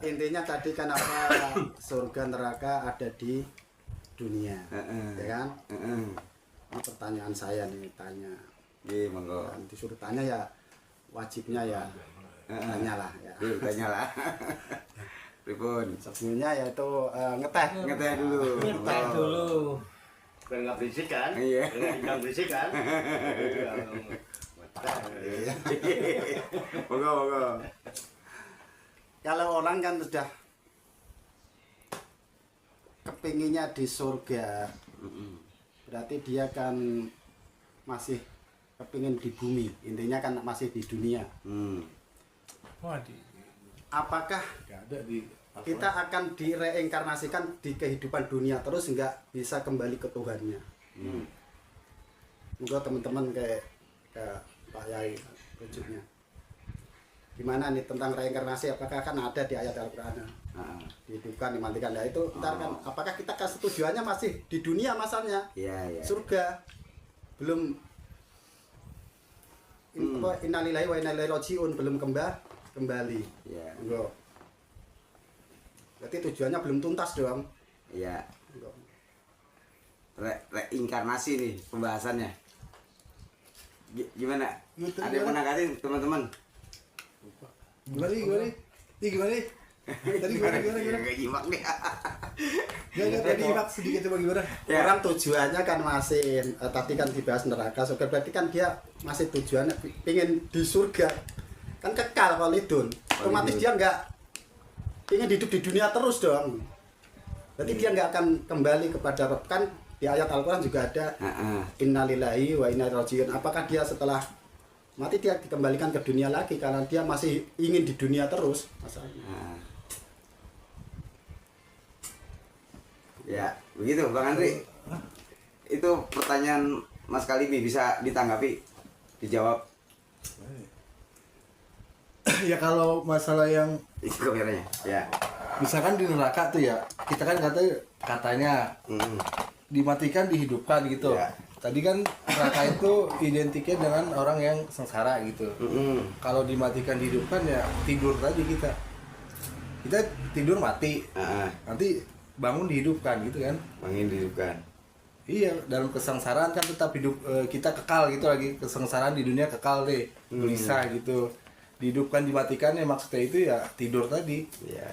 intinya tadi kan apa surga neraka ada di dunia, ya kan? Ini pertanyaan saya nih tanya. Iya, monggo. Disuruh tanya ya wajibnya ya tanyalah ya. Tanyalah. Pripun? Sebelumnya yaitu ngeteh dulu. Ngeteh dulu. Biar nggak berisik kan? Iya. Nggak berisik kan? Monggo. Kalau orang kan sudah kepinginnya di surga, berarti dia kan masih kepingin di bumi, intinya kan masih di dunia. Apakah kita akan direinkarnasikan di kehidupan dunia terus nggak bisa kembali ke Tuhannya? Mungkin teman-teman kayak Pak Yai rujuknya. Gimana nih tentang reinkarnasi? Apakah kan ada di ayat Al-Quran? Dihidupkan, dimatikan. Nah itu ntar kan, apakah kita kan setujuannya masih di dunia masalahnya? Iya. Surga belum innalillahi wa inna ilaihi rajiun, belum kembali. Iya. Enggak. Berarti tujuannya belum tuntas dong. Iya. Reinkarnasi nih pembahasannya. Gimana? Ada yang menanggapi teman-teman? Gimana? Tadi gimana? Gak nyimak nih. Gak tadi nyimak sedikit coba gimana? Ya. Orang tujuannya kan masih tadi kan dibahas neraka, surga, berarti kan dia masih tujuannya pengen di surga. Kan kekal Khalidun. Otomatis dia nggak pengen hidup di dunia terus dong. Berarti dia nggak akan kembali kepada Rabb. Kan di ayat Al-Quran juga ada innalillahi wa inna ilaihi rajiun. Apakah dia setelah mati dia dikembalikan ke dunia lagi karena dia masih ingin di dunia terus masalahnya. Ya, begitu Bang Andri. Itu pertanyaan Mas Kalimi bisa ditanggapi, dijawab. Ya kalau masalah yang Itu kameranya. Ya. misalkan di neraka tuh ya, kita kan katanya dimatikan dihidupkan gitu. Ya. Tadi kan neraka itu identiknya dengan orang yang sengsara gitu. Kalau dimatikan dihidupkan ya tidur tadi kita. Kita tidur mati. Nanti bangun dihidupkan gitu kan. Bangun dihidupkan. Iya, dalam kesengsaraan kan tetap hidup, kita kekal gitu lagi, kesengsaraan di dunia kekal deh, gelisah gitu. Dihidupkan dimatikan ya maksudnya itu ya tidur tadi. Iya.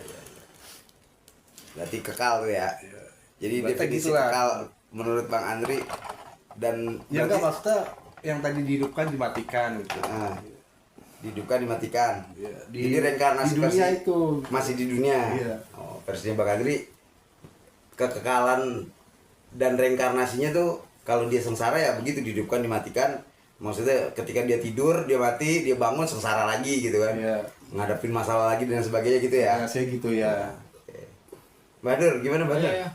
Berarti kekal tuh ya. Jadi Berarti definisi gitulah. kekal menurut Bang Andri dan Ya enggak, maksudnya yang tadi dihidupkan dimatikan gitu. dihidupkan dimatikan. Ya, Jadi reinkarnasi di dunia versi- itu masih di dunia. Iya. Oh, versinya Bang Andri kekekalan dan reinkarnasinya tuh kalau dia sengsara ya begitu, dihidupkan dimatikan. Maksudnya ketika dia tidur, dia mati, dia bangun sengsara lagi gitu kan. Iya. Ngadepin masalah lagi dan sebagainya gitu ya. ya saya gitu ya. Oke. Badur, gimana Badur? Ya.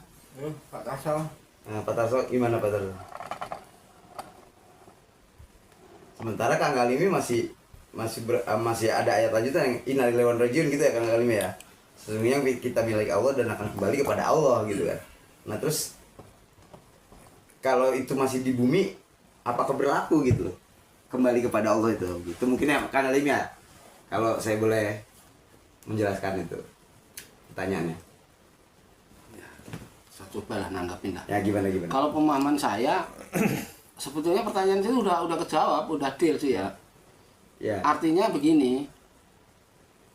Pak Tasal. Nah, Pak Tarso gimana Pak Tarso? Sementara Kang Kalimi masih ada ayat lanjutan yang innalillahi wa inna ilaihi rajiun gitu ya Kang Kalimi ya. Sesungguhnya kita milik Allah dan akan kembali kepada Allah gitu kan. Nah terus kalau itu masih di bumi, apakah berlaku gitu kembali kepada Allah itu? Gitu mungkin ya Kang Kalimi ya. Kalau saya boleh menjelaskan itu pertanyaannya. Saya cobalah nanggapin lah. Ya gimana? Kalau pemahaman saya, sebetulnya pertanyaan itu udah kejawab, udah deal sih ya. Ya. Artinya begini,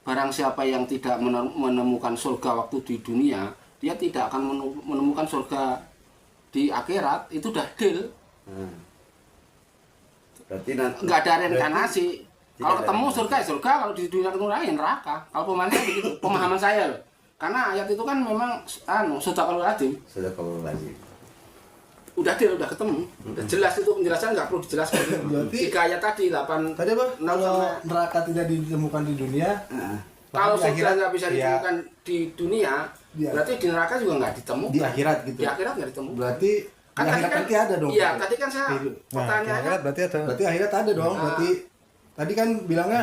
barang siapa yang tidak menemukan surga waktu di dunia, dia tidak akan menemukan surga di akhirat, itu udah deal. Berarti nanti Nggak ada reinkarnasi. Kalau ada ketemu reinkarnasi. surga ya surga, kalau di dunia ketemu neraka ya neraka. Kalau pemahaman saya begitu, pemahaman saya loh. Karena ayat itu kan memang sudah kalau sudah kalau lagi. udah deal, udah ketemu, udah jelas itu penjelasan, nggak perlu dijelaskan. Berarti- 3 ayat tadi 8. Tadi apa? Nol Kalau sama- neraka tidak ditemukan di dunia, Kalau di surga akhirat, nggak bisa ya. ditemukan di dunia, Iya. berarti di neraka juga nggak ditemukan. di akhirat gitu. Di akhirat nggak ditemukan. Berarti Kan di tadi akhirat kan- nanti ada dong. Iya, tadi kan saya Hidup. pertanyaannya. berarti ada. Berarti akhirat ada dong. Nah. Berarti tadi kan bilangnya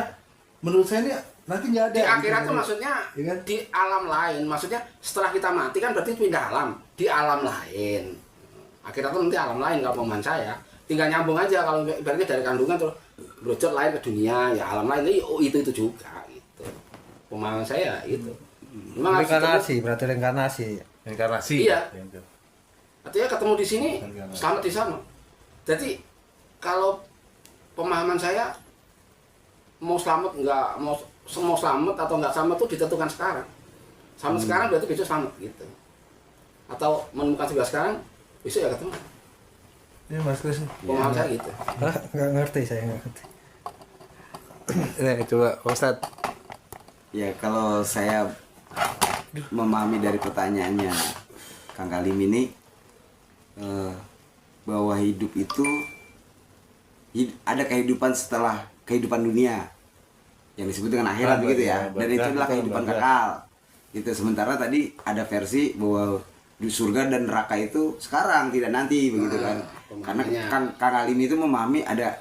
menurut saya ini nanti nggak ada. Di akhirat gitu. tuh maksudnya Iya kan? di alam lain. Maksudnya setelah kita mati kan berarti pindah alam. Di alam lain. Akhirat tuh nanti alam lain kalau pemahaman saya. Tinggal nyambung aja kalau ibaratnya dari kandungan terus brojot lahir ke dunia, ya alam lain itu juga gitu. Pemahaman saya itu. Memang harus Reinkarnasi, berarti reinkarnasi. Reinkarnasi. Iya. Gitu. artinya ketemu di sini selamat di sana. Jadi kalau pemahaman saya mau selamat nggak mau selamat atau nggak selamat itu ditentukan sekarang. Selamat sekarang berarti besok selamat gitu. Atau menemukan juga sekarang besok ya ketemu. Iya Mas Kris. Pemahaman saya gitu. Hah? Nggak ngerti, saya nggak ngerti. Nih coba Ustadz. Ya kalau saya memahami dari pertanyaannya Kang Kalim ini bahwa hidup itu ada kehidupan setelah kehidupan dunia yang disebut dengan akhirat begitu ya, dan itu adalah kehidupan kekal gitu. Sementara tadi ada versi bahwa di surga dan neraka itu sekarang tidak nanti begitu kan, karena Kang Kalim itu memahami ada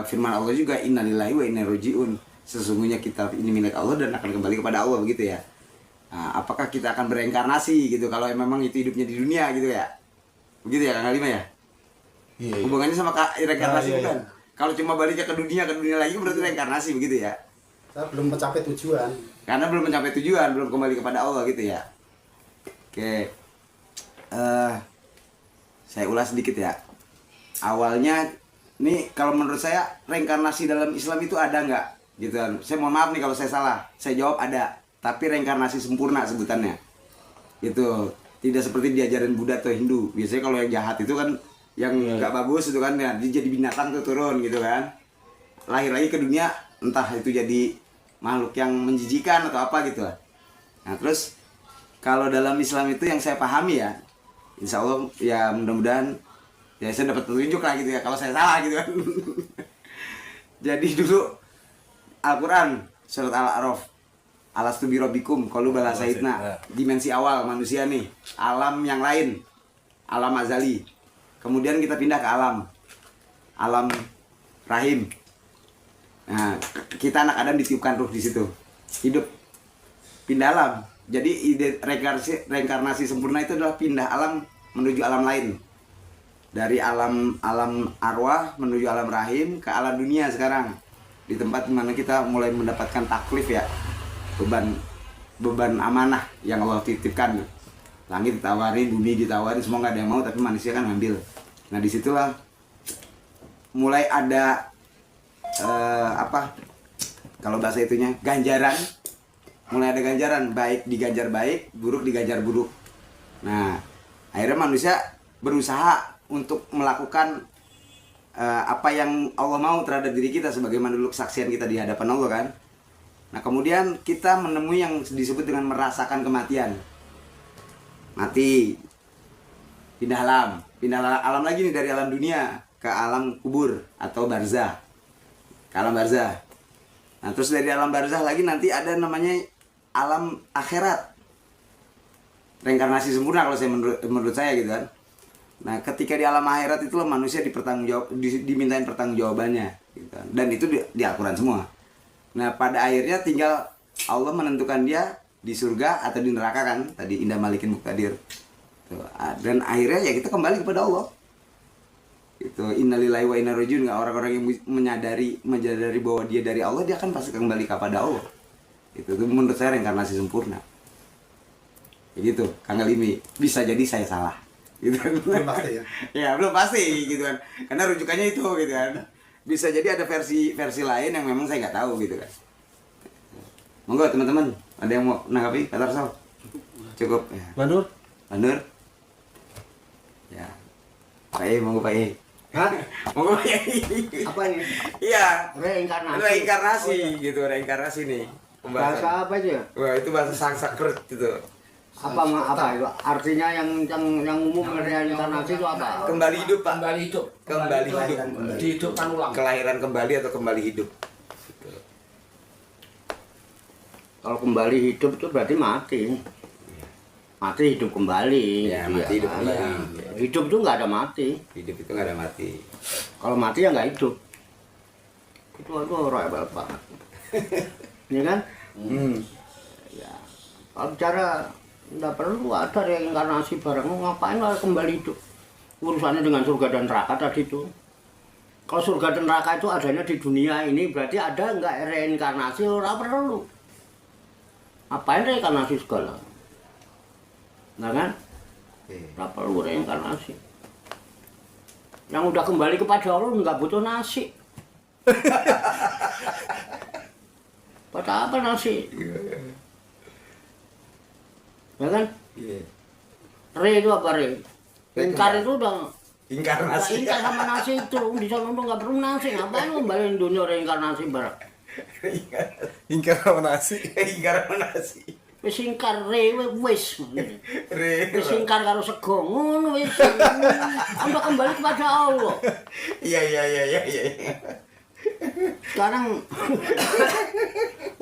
firman Allah juga, innalillahi wa inna ilaihi rajiun, sesungguhnya kita ini milik Allah dan akan kembali kepada Allah begitu ya. Nah, apakah kita akan bereinkarnasi gitu kalau memang itu hidupnya di dunia gitu ya, begitu ya Kang Kalim ya? Iya. Hubungannya sama reinkarnasi Iya. bukan? Kalau cuma baliknya ke dunia lagi berarti reinkarnasi begitu ya? Saya belum mencapai tujuan. Karena belum mencapai tujuan, belum kembali kepada Allah gitu ya. Oke, saya ulas sedikit ya. Awalnya, nih kalau menurut saya reinkarnasi dalam Islam itu ada nggak? Gitu kan? Saya mohon maaf nih kalau saya salah. Saya jawab ada, tapi reinkarnasi sempurna sebutannya. Gitu. Tidak seperti diajarin Buddha atau Hindu. Biasanya kalau yang jahat itu kan, yang nggak bagus itu kan, ya, dia jadi binatang tuh turun gitu kan. Lahir lagi ke dunia, entah itu jadi makhluk yang menjijikan atau apa gitu lah. Nah terus kalau dalam Islam itu yang saya pahami ya, insya Allah ya mudah-mudahan ya saya dapat petunjuk lah gitu ya kalau saya salah gitu kan. Jadi dulu Al-Quran surat Al-A'raf, alastu bi rabbikum qalu bala sayyidna, dimensi awal manusia nih, alam yang lain, alam azali. Kemudian kita pindah ke alam rahim. Nah, kita anak Adam ditiupkan ruh di situ, hidup, pindah alam. Jadi ide reinkarnasi sempurna itu adalah pindah alam menuju alam lain. Dari alam arwah menuju alam rahim ke alam dunia sekarang. Di tempat dimana kita mulai mendapatkan taklif ya, beban amanah yang Allah titipkan. Langit ditawarin, bumi ditawarin, semua nggak ada yang mau, tapi manusia kan ngambil. Nah disitulah mulai ada kalau bahasa itunya ganjaran, mulai ada ganjaran, baik diganjar baik, buruk diganjar buruk. Nah akhirnya manusia berusaha untuk melakukan apa yang Allah mau terhadap diri kita, sebagaimana dulu kesaksian kita di hadapan Allah kan. Nah kemudian kita menemui yang disebut dengan merasakan kematian, mati, pindah alam lagi nih, dari alam dunia ke alam kubur atau barzah, ke alam barzah. Nah terus dari alam barzah lagi nanti ada namanya alam akhirat, reinkarnasi sempurna kalau saya menurut saya gitu kan. Nah ketika di alam akhirat itulah manusia dimintain pertanggungjawabannya gitu kan. Dan itu di Al-Quran semua. Nah pada akhirnya tinggal Allah menentukan dia di surga atau di neraka kan, tadi Indah Malikin Muqtadir. Dan akhirnya ya kita kembali kepada Allah. Itu innalillahi wa inna ilaihi rajiun. Orang-orang yang menyadari bahwa dia dari Allah, dia akan pasti kembali kepada Allah. Itu menurut saya reinkarnasi sempurna. Ya gitu, Kang Kalimi. Bisa jadi saya salah. Gitu kan. Belum pasti ya. Ya, belum pasti gitu kan. Karena rujukannya itu gitu kan. Bisa jadi ada versi lain yang memang saya nggak tahu gitu kan. Monggo teman-teman, ada yang mau nanggapi kata Rasul? Cukup ya. Mandur. Ya. Pak E, monggo Pak E. Hah? Monggo Pak E. Apa ini? Iya. Reinkarnasi. Gitu, reinkarnasi nih. Bahasa apa aja? Wah, itu bahasa Sanskrit gitu. Apa itu? Artinya yang umum reinkarnasi itu apa? Kembali hidup, Pak. Kembali hidup. Dihidupkan ulang. Kelahiran kembali atau kembali hidup. Kalau kembali hidup itu berarti mati. Mati hidup kembali. Ya, mati hidup kembali. Ya. Hidup itu nggak ada mati. Hidup itu nggak ada mati. Kalau mati ya nggak hidup. Itu royal banget. Ini kan? Ya. Kalau bicara nggak perlu ada reinkarnasi bareng. Ngapain lah kembali hidup? Urusannya dengan surga dan neraka tadi itu. Kalau surga dan neraka itu adanya di dunia ini, berarti ada nggak reinkarnasi? Ora perlu. Ngapain reinkarnasi segala? Nah kan? Oke. Nggak perlu reinkarnasi. Yang udah kembali kepada Allah nggak butuh nasi. Pada apa nasi? Ya kan? Iya. Re itu apa re? Ingkar itu udah Inkarnasi. ingkar sama nasi itu. Di sana tuh nggak perlu nasi. Ngapain kembali dunia reinkarnasi barak? Ingkar sama nasi. Inkarnasi. Wis ingkar re wis. Re. Wis ingkar karo sego ngono wis. Udah kembali kepada Allah. Iya. Sekarang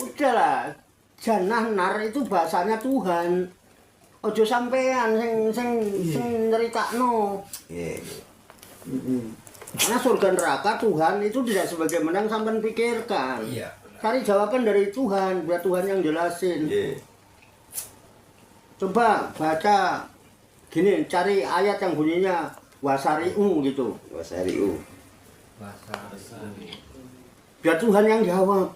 udahlah, janah nar itu bahasanya Tuhan. Ojo sampean sing nyeritakno. Iya. Karena surga neraka Tuhan itu tidak sebagaimana yang sampean pikirkan. Iya. Cari jawaban dari Tuhan, biar Tuhan yang jelasin. Iya. Coba baca gini, cari ayat yang bunyinya wasari'u gitu. Wasari'u. Biar Tuhan yang jawab.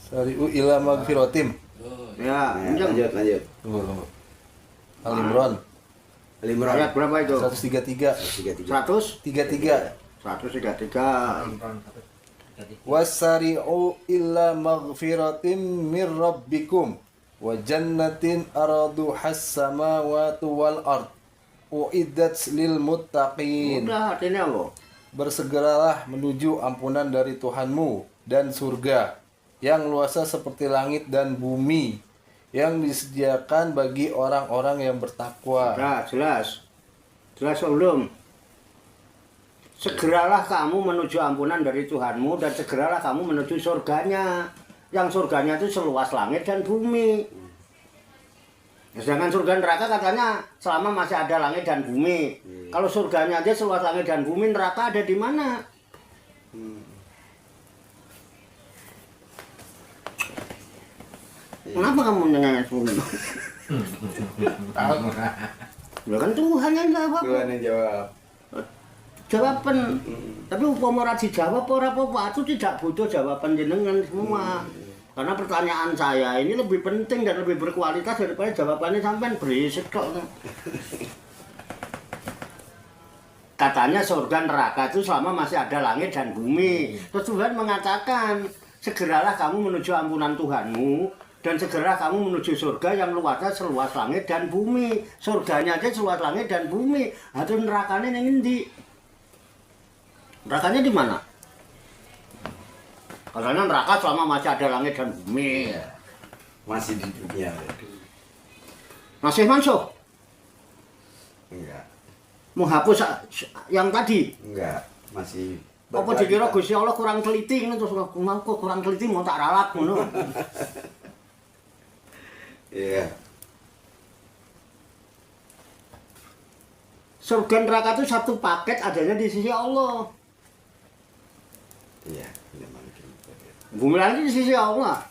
Sari'u ila magfiratim. Ya, Lanjut. Tunggu. Al-Imran Al-Imran. ayat berapa itu? 133. 100? 33. 133. Wasari'u illa maghfiratin mir rabbikum wa jannatin araduhas samawati wal ard uiddat lil muttaqin. Udah artinya apa? Bersegeralah menuju ampunan dari Tuhanmu dan surga yang luasnya seperti langit dan bumi yang disediakan bagi orang-orang yang bertakwa. Udah jelas. Jelas belum? Segeralah kamu menuju ampunan dari Tuhanmu dan segeralah kamu menuju surganya. Yang surganya itu seluas langit dan bumi. Sedangkan surga neraka katanya selama masih ada langit dan bumi. Kalau surganya aja seluas langit dan bumi, neraka ada di mana? Kenapa kamu nanya seperti itu? Ya kan Tuhan yang jawab. Tuhan yang jawab. Jawaban. Tapi upama ora dijawab ora apa-apa, itu tidak butuh jawaban jenengan semua. Karena pertanyaan saya ini lebih penting dan lebih berkualitas daripada jawabannya sampean berisik kok. Katanya surga neraka itu selama masih ada langit dan bumi. Terus Tuhan mengatakan, segeralah kamu menuju ampunan Tuhanmu dan segera kamu menuju surga yang luasnya seluas langit dan bumi. Surganya aja seluas langit dan bumi. Atau nerakanya yang endi? Nerakanya di mana? Karena neraka selama masih ada langit dan bumi. Masih di dunia. Masih masuk? Enggak. Mau hapus yang tadi? Enggak. Masih. Apa dikira Gusti Allah kurang teliti ini terus mau kok kurang teliti mau tak ralat ngono. Iya. Surga neraka itu satu paket adanya di sisi Allah. Iya, memang gitu. Bumi langit di sisi Allah.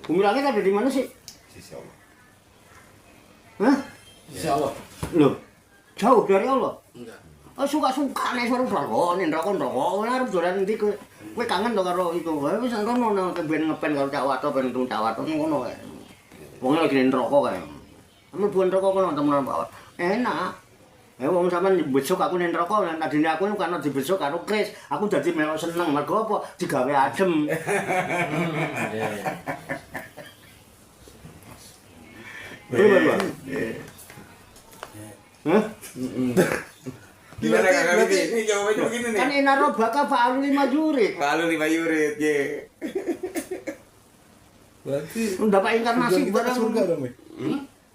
Bumi langit ada di mana sih? Sisi Allah. Hah? Insya Allah. Loh, jauh dari Allah? Enggak. Oh, suka-suka nih suruh neraka, arep dolan ndi kowe kangen to karo iku. Wis ngono nang ben ngepen karo Cak Wato ben tung Cak Wato ngono kae. Wong lagi ning neraka kae. Amun buan neraka kono temen Pak. Enak. Wong sampean besok aku ning neraka, tadine aku kan dibesok karo Kris. Aku dadi melok seneng mergo apa? Digawe adem. Bener, Hah? Gimana kakak ini jawabannya begini nih. Kan inaro baka fa'alu lima jurid. Lalu 5 yurid, ye. Berarti Mendapat inkarnasi tujuan kita ke surga dong, Mi?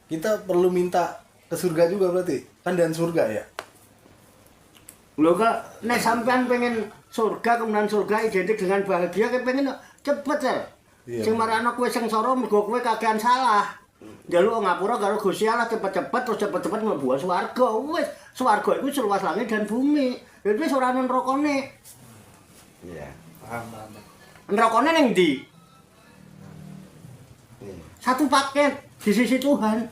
Kita perlu minta ke surga juga berarti? Kan dan surga ya? Lho kok nek sampean pengen surga kemudian surga identik dengan bahagia kowe pengen cepet ya. Iya. Sing marane kowe sengsara mergo kowe kakean salah. Njaluk ngapura karo Gusti Allah cepet-cepet terus cepet-cepet mlebu swarga. Wis swarga iku seluas langit dan bumi. Lha wis ora ana nerakane. Iya. Paham. Nerakane ning ndi? Iya. Satu paket. di sisi Tuhan.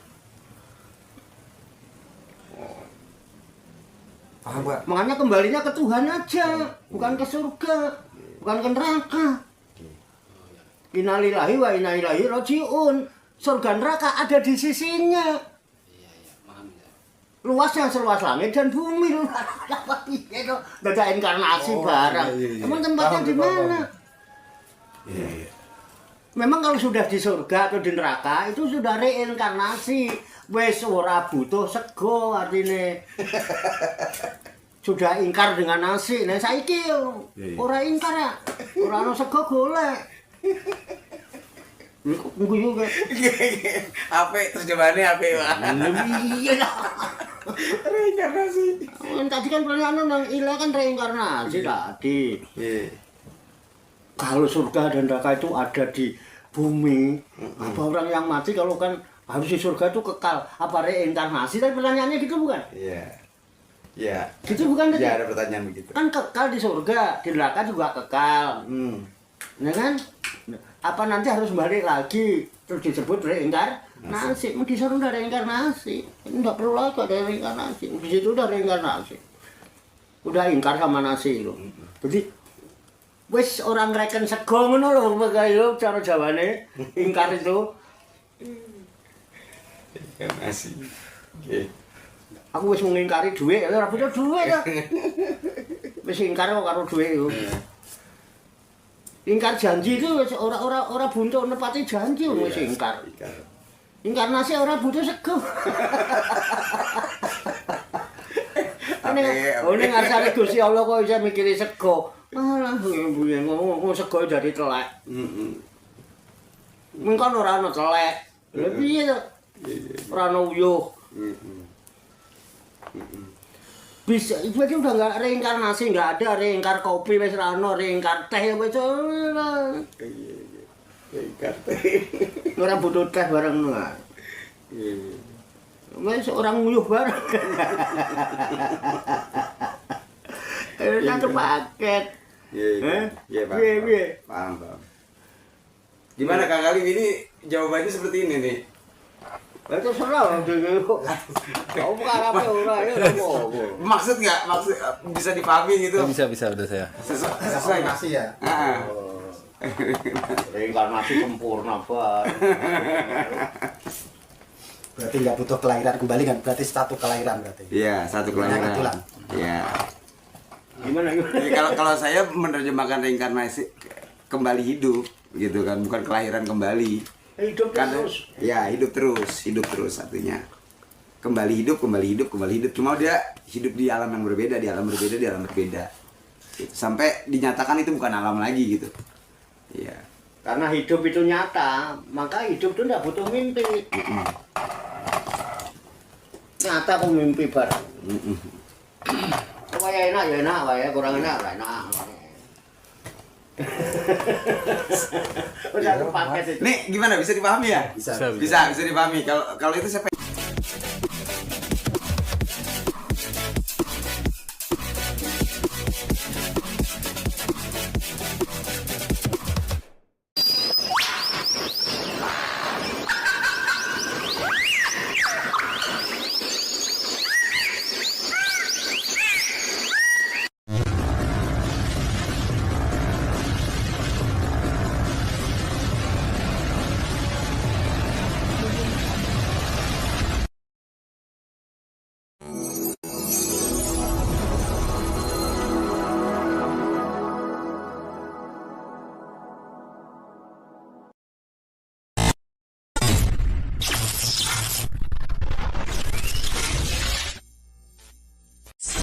Paham Pak? Makanya kembalinya ke Tuhan aja, bukan ke surga, bukan ke neraka. Innalillahi wa inna ilaihi rajiun. Surga neraka ada di sisinya. Luasnya seluas langit dan bumi. Apa piye to? Dadak inkarnasi barang. Emang tempatnya di mana? Iya. Memang kalau sudah di surga atau di neraka itu sudah reinkarnasi. Wes ora butuh sego artine. Sudah ingkar dengan nasi. Nah saiki ora ingkar ya. Ora ono sego golek. Guyu ke. Ape terjemahannya ape, Pak? Iya lah. Reinkarnasi. Tadi kan pertanyaan nang ilah kan reinkarnasi tadi. Iya. Kalau surga dan neraka itu ada di bumi, apa orang yang mati kalau kan harus di surga itu kekal, apa reinkarnasi? Tapi pertanyaannya gitu bukan? Iya. Iya. Gitu bukan tadi? Ya ada pertanyaan begitu. Kan kekal di surga, di neraka juga kekal. Ya kan? Apa nanti harus balik lagi terus disebut reinkarnasi? Di sana udah reinkarnasi, enggak perlu lagi ada reinkarnasi. Di situ udah reinkarnasi, udah ingkar sama nasi itu. Jadi wis orang reken sego ngono lho kaya cara Jawane ingkar itu. Reinkarnasi. Oke. Aku wis mengingkari dhuwit, ora butuh dhuwit ya. Wis ingkar kok karo dhuwit itu. Ingkar janji itu wis ora buntu nepati janji wis ingkar. Inkarnasi ora butuh sego. Ning ngarsane Gusti Allah kok iso mikiri sego. Alah ngomong sego dari telek. Mengkon ora ana telek. Lha piye to? Ora ana uyuh. Bisa, itu aja udah nggak reinkarnasi, nggak ada reingkar kopi, wes rano, reingkar teh, wes Reingkar teh. orang butuh teh bareng nggak? Wes orang nguyuh bareng. Satu paket. Iya, Pak. Iya. Paham. Gimana Kang Galim ini jawabannya seperti ini nih? Itu serah dulu. Kau bukan apa ora ya ngomong. Maksud nggak? Maksud bisa dipahami gitu? Bisa udah saya. Sesuai nggak? Reinkarnasi ya. Reinkarnasi sempurna banget. Berarti nggak butuh kelahiran kembali kan? Berarti satu kelahiran berarti. Iya, satu kelahiran. Kebetulan. Iya. Gimana? Jadi kalau saya menerjemahkan reinkarnasi kembali hidup gitu kan, bukan kelahiran kembali. Hidup Kan, terus. ya hidup terus artinya kembali hidup. Cuma dia hidup di alam yang berbeda, di alam berbeda. Gitu. Sampai dinyatakan itu bukan alam lagi gitu. Iya. Karena hidup itu nyata, maka hidup itu tidak butuh mimpi. Nyata kok mimpi bareng. Waya enak ya enak, waya kurang enak ya enak. Udah paket itu. Nih gimana bisa dipahami ya? Bisa. Bisa dipahami. Kalau itu saya